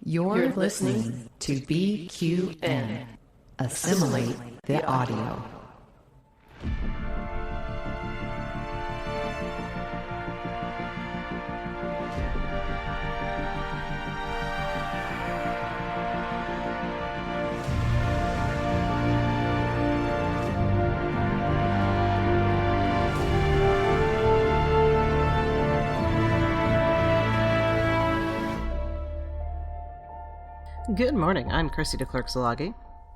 You're listening to BQN. Assimilate the audio. Good morning, I'm Chrissie De Clerck-Szilagyi.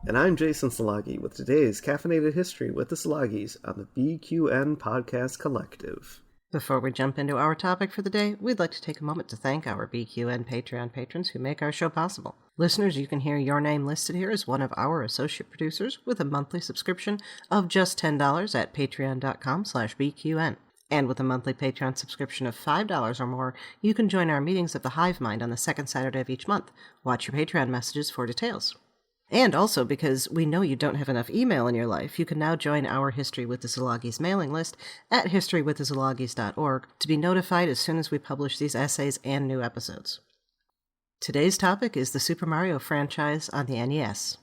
And I'm Jason Szilagyi with today's Caffeinated History with the Szilagyis on the BQN Podcast Collective. Before we jump into our topic for the day, we'd like to take a moment to thank our BQN Patreon patrons who make our show possible. Listeners, you can hear your name listed here as one of our associate producers with a monthly subscription of just $10 at patreon.com/BQN. And with a monthly Patreon subscription of $5 or more, you can join our meetings of the Hive Mind on the second Saturday of each month. Watch your Patreon messages for details. And also, because we know you don't have enough email in your life, you can now join our History with the Szilagyis mailing list at historywiththeszilagyis.org to be notified as soon as we publish these essays and new episodes. Today's topic is the Super Mario franchise on the NES.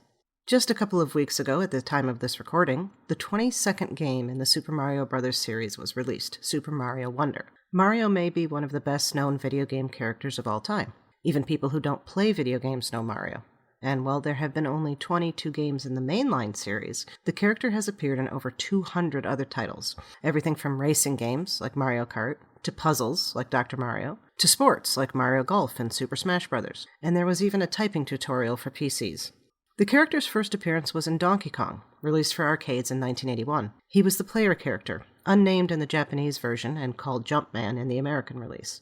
Just a couple of weeks ago, at the time of this recording, the 22nd game in the Super Mario Bros. Series was released, Super Mario Wonder. Mario may be one of the best-known video game characters of all time. Even people who don't play video games know Mario. And while there have been only 22 games in the mainline series, the character has appeared in over 200 other titles. Everything from racing games, like Mario Kart, to puzzles, like Dr. Mario, to sports, like Mario Golf and Super Smash Bros. And there was even a typing tutorial for PCs. The character's first appearance was in Donkey Kong, released for arcades in 1981. He was the player character, unnamed in the Japanese version and called Jumpman in the American release.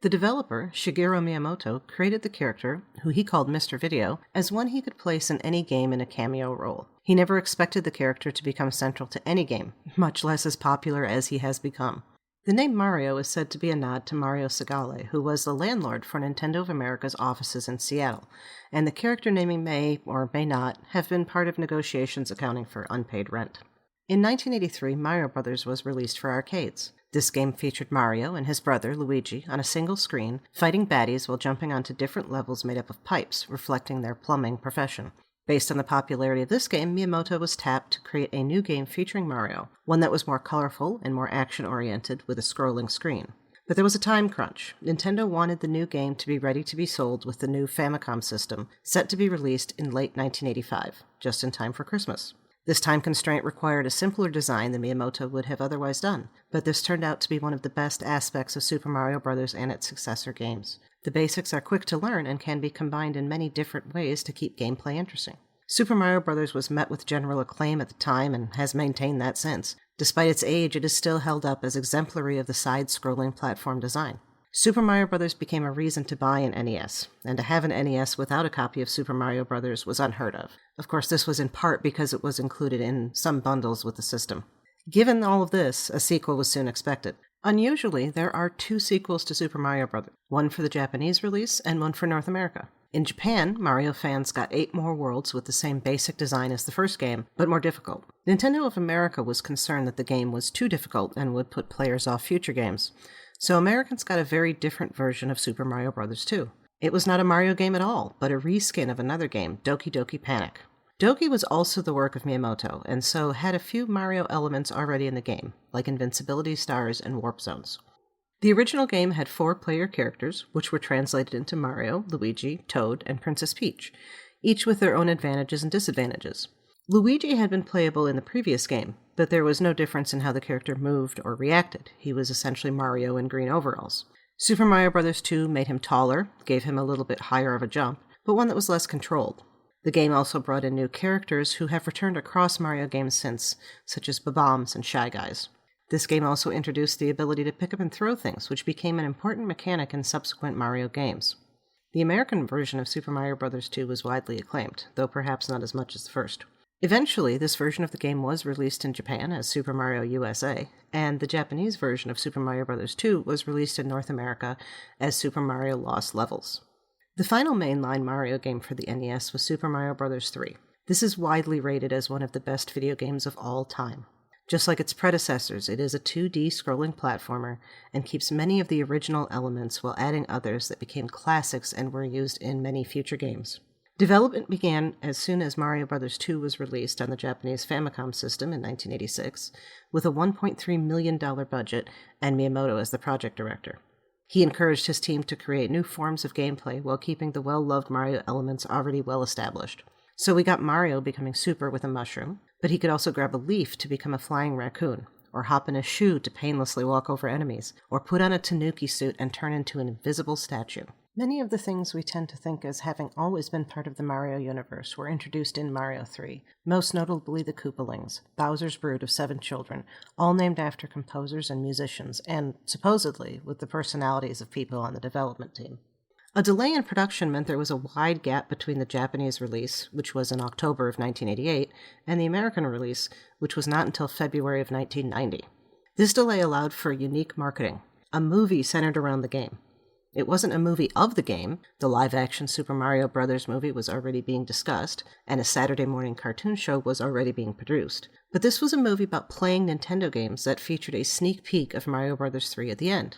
The developer, Shigeru Miyamoto, created the character, who he called Mr. Video, as one he could place in any game in a cameo role. He never expected the character to become central to any game, much less as popular as he has become. The name Mario is said to be a nod to Mario Segale, who was the landlord for Nintendo of America's offices in Seattle, and the character naming may, or may not, have been part of negotiations accounting for unpaid rent. In 1983, Mario Bros. Was released for arcades. This game featured Mario and his brother, Luigi, on a single screen, fighting baddies while jumping onto different levels made up of pipes, reflecting their plumbing profession. Based on the popularity of this game, Miyamoto was tapped to create a new game featuring Mario, one that was more colorful and more action-oriented with a scrolling screen. But there was a time crunch. Nintendo wanted the new game to be ready to be sold with the new Famicom system, set to be released in late 1985, just in time for Christmas. This time constraint required a simpler design than Miyamoto would have otherwise done, but this turned out to be one of the best aspects of Super Mario Bros. And its successor games. The basics are quick to learn and can be combined in many different ways to keep gameplay interesting. Super Mario Bros. Was met with general acclaim at the time and has maintained that since. Despite its age, it is still held up as exemplary of the side-scrolling platform design. Super Mario Bros. Became a reason to buy an NES, and to have an NES without a copy of Super Mario Bros. Was unheard of. Of course, this was in part because it was included in some bundles with the system. Given all of this, a sequel was soon expected. Unusually, there are 2 sequels to Super Mario Bros., one for the Japanese release and one for North America. In Japan, Mario fans got 8 more worlds with the same basic design as the first game, but more difficult. Nintendo of America was concerned that the game was too difficult and would put players off future games. So Americans got a very different version of Super Mario Bros. 2. It was not a Mario game at all, but a reskin of another game, Doki Doki Panic. Doki was also the work of Miyamoto, and so had a few Mario elements already in the game, like invincibility stars and warp zones. The original game had 4 player characters, which were translated into Mario, Luigi, Toad, and Princess Peach, each with their own advantages and disadvantages. Luigi had been playable in the previous game, but there was no difference in how the character moved or reacted. He was essentially Mario in green overalls. Super Mario Bros. 2 made him taller, gave him a little bit higher of a jump, but one that was less controlled. The game also brought in new characters who have returned across Mario games since, such as Bob-ombs and Shy Guys. This game also introduced the ability to pick up and throw things, which became an important mechanic in subsequent Mario games. The American version of Super Mario Bros. 2 was widely acclaimed, though perhaps not as much as the first. Eventually, this version of the game was released in Japan as Super Mario USA, and the Japanese version of Super Mario Bros. 2 was released in North America as Super Mario Lost Levels. The final mainline Mario game for the NES was Super Mario Bros. 3. This is widely rated as one of the best video games of all time. Just like its predecessors, it is a 2D scrolling platformer and keeps many of the original elements while adding others that became classics and were used in many future games. Development began as soon as Mario Bros. 2 was released on the Japanese Famicom system in 1986, with a $1.3 million budget and Miyamoto as the project director. He encouraged his team to create new forms of gameplay while keeping the well-loved Mario elements already well established. So we got Mario becoming super with a mushroom, but he could also grab a leaf to become a flying raccoon, or hop in a shoe to painlessly walk over enemies, or put on a tanuki suit and turn into an invisible statue. Many of the things we tend to think as having always been part of the Mario universe were introduced in Mario 3, most notably the Koopalings, Bowser's brood of 7 children, all named after composers and musicians, and, supposedly, with the personalities of people on the development team. A delay in production meant there was a wide gap between the Japanese release, which was in October of 1988, and the American release, which was not until February of 1990. This delay allowed for unique marketing, a movie centered around the game. It wasn't a movie of the game. The live-action Super Mario Bros. Movie was already being discussed, and a Saturday morning cartoon show was already being produced. But this was a movie about playing Nintendo games that featured a sneak peek of Mario Bros. 3 at the end.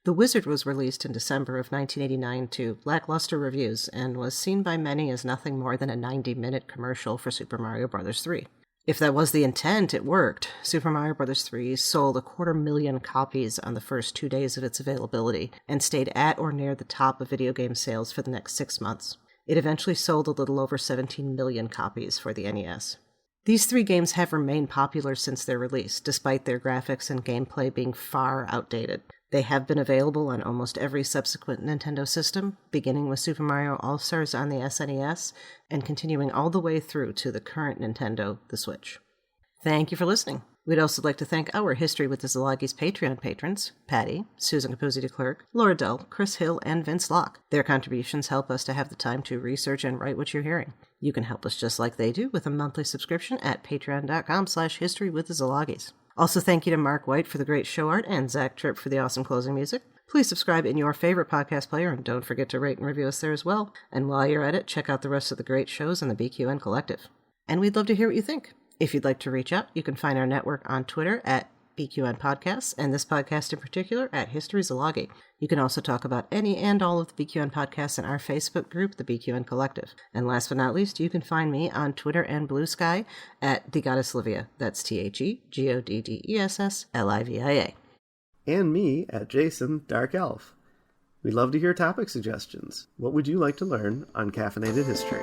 The Wizard was released in December of 1989 to lackluster reviews and was seen by many as nothing more than a 90-minute commercial for Super Mario Bros. 3. If that was the intent, it worked. Super Mario Bros. 3 sold 250,000 copies on the first 2 days of its availability and stayed at or near the top of video game sales for the next 6 months. It eventually sold a little over 17 million copies for the NES. These 3 games have remained popular since their release, despite their graphics and gameplay being far outdated. They have been available on almost every subsequent Nintendo system, beginning with Super Mario All-Stars on the SNES, and continuing all the way through to the current Nintendo, the Switch. Thank you for listening. We'd also like to thank our History with the Szilagyi's Patreon patrons, Pati, Susan Capuzzi-De Clerck, Laura Dull, Kris Hill, and Vince Locke. Their contributions help us to have the time to research and write what you're hearing. You can help us just like they do with a monthly subscription at patreon.com/historywiththeszilagys. Also, thank you to Mark White for the great show art and Zach Tripp for the awesome closing music. Please subscribe in your favorite podcast player and don't forget to rate and review us there as well. And while you're at it, check out the rest of the great shows in the BQN Collective. And we'd love to hear what you think. If you'd like to reach out, you can find our network on Twitter at BQN Podcasts, and this podcast in particular at History Szilagyi. You can also talk about any and all of the BQN podcasts in our Facebook group, the BQN Collective. And last but not least, you can find me on Twitter and Blue Sky at The Goddess Livia. That's TheGoddessLivia. And me at Jason Dark Elf. We'd love to hear topic suggestions. What would you like to learn on Caffeinated History?